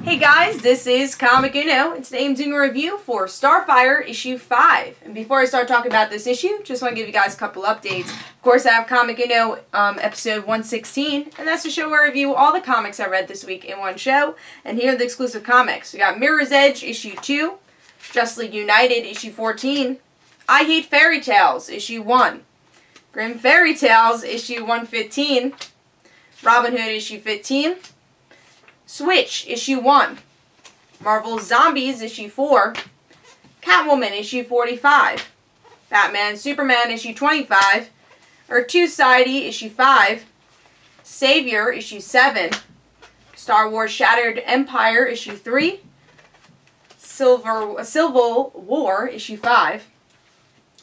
Hey guys, this is Comic Uno, and today I'm doing a review for Starfire issue 5. And before I start talking about this issue, just want to give you guys a couple updates. Of course, I have Comic Uno episode 116, and that's the show where I review all the comics I read this week in one show. And here are the exclusive comics. We got Mirror's Edge issue 2, Justice League United issue 14, I Hate Fairy Tales issue 1, Grim Fairy Tales issue 115, Robin Hood issue 15, Switch issue 1, Marvel Zombies issue 4, Catwoman issue 45, Batman Superman issue 25, Earth 2 Society issue 5, Savior issue 7, Star Wars Shattered Empire issue 3, Civil War issue 5,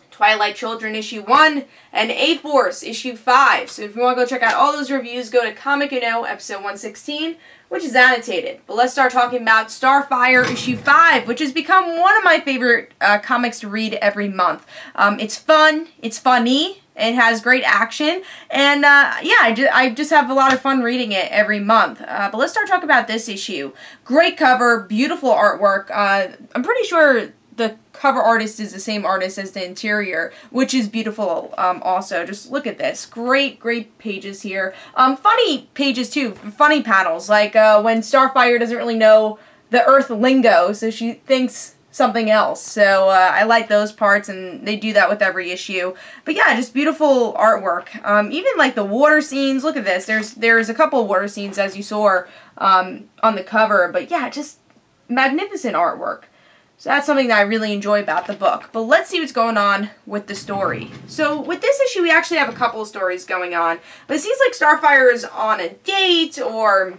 Twilight Children issue 1, and A-Force issue 5. So if you want to go check out all those reviews, go to Comic Uno episode 116, which is annotated. But let's start talking about Starfire issue 5, which has become one of my favorite comics to read every month. It's fun, it's funny, it has great action, and yeah, I just have a lot of fun reading it every month. But let's start talking about this issue. Great cover, beautiful artwork. I'm pretty sure the cover artist is the same artist as the interior, which is beautiful also. Just look at this. Great pages here. Funny pages too. Funny panels. Like when Starfire doesn't really know the Earth lingo, so she thinks something else. So I like those parts, and they do that with every issue. But yeah, just beautiful artwork. Even like the water scenes. Look at this. There's a couple of water scenes as you saw on the cover. But yeah, just magnificent artwork. So that's something that I really enjoy about the book. But let's see what's going on with the story. So with this issue, we actually have a couple of stories going on. But it seems like Starfire is on a date or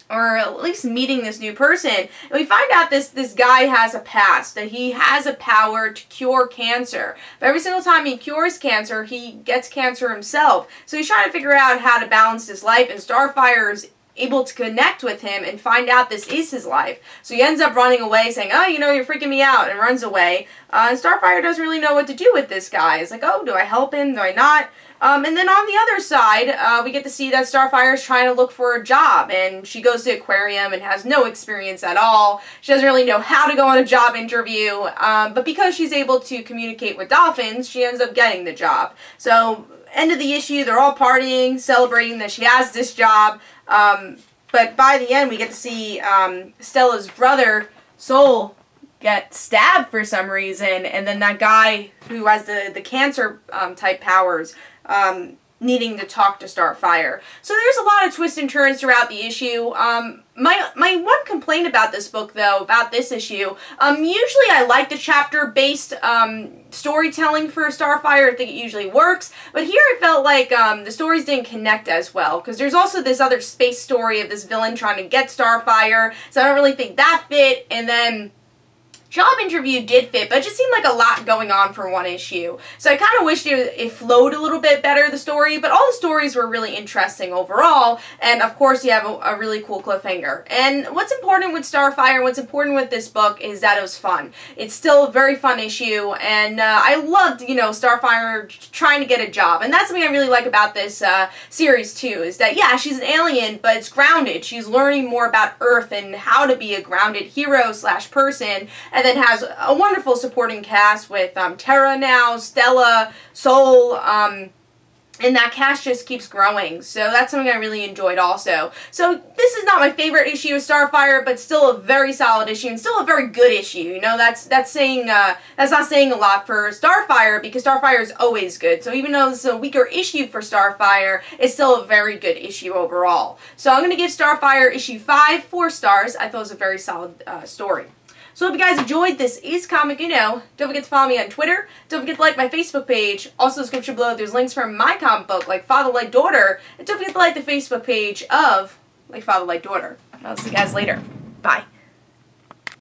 at least meeting this new person. And we find out this guy has a past, that he has a power to cure cancer. But every single time he cures cancer, he gets cancer himself. So he's trying to figure out how to balance his life, and Starfire's able to connect with him and find out this is his life. So he ends up running away, saying, oh, you know, you're freaking me out, and runs away. And Starfire doesn't really know what to do with this guy. It's like, oh, do I help him? Do I not? And then on the other side, we get to see that Starfire is trying to look for a job, and she goes to aquarium and has no experience at all. She doesn't really know how to go on a job interview, but because she's able to communicate with dolphins, she ends up getting the job. So, end of the issue, they're all partying, celebrating that she has this job. But by the end, we get to see Stella's brother, Soul, get stabbed for some reason, and then that guy who has the cancer type powers needing to talk to Starfire. So there's a lot of twists and turns throughout the issue. My one complaint about this book, though, about this issue, usually I like the chapter-based storytelling for Starfire. I think it usually works. But here it felt like the stories didn't connect as well, because there's also this other space story of this villain trying to get Starfire, so I don't really think that fit. And then job interview did fit, but it just seemed like a lot going on for one issue. So I kind of wished it flowed a little bit better, the story, but all the stories were really interesting overall, and of course you have a really cool cliffhanger. And what's important with Starfire, what's important with this book, is that it was fun. It's still a very fun issue, and I loved, you know, Starfire trying to get a job, and that's something I really like about this series too, is that, yeah, she's an alien, but it's grounded. She's learning more about Earth and how to be a grounded hero / person, and then has a wonderful supporting cast with Terra now, Stella, Soul, and that cast just keeps growing. So that's something I really enjoyed also. So this is not my favorite issue of Starfire, but still a very solid issue and still a very good issue. You know, that's not saying a lot for Starfire, because Starfire is always good. So even though this is a weaker issue for Starfire, it's still a very good issue overall. So I'm going to give Starfire issue 5 4 stars. I thought it was a very solid story. So I hope you guys enjoyed. This is Comic Uno. Don't forget to follow me on Twitter. Don't forget to like my Facebook page. Also, in the description below, there's links from my comic book, Like Father, Like Daughter. And don't forget to like the Facebook page of Like Father, Like Daughter. I'll see you guys later. Bye.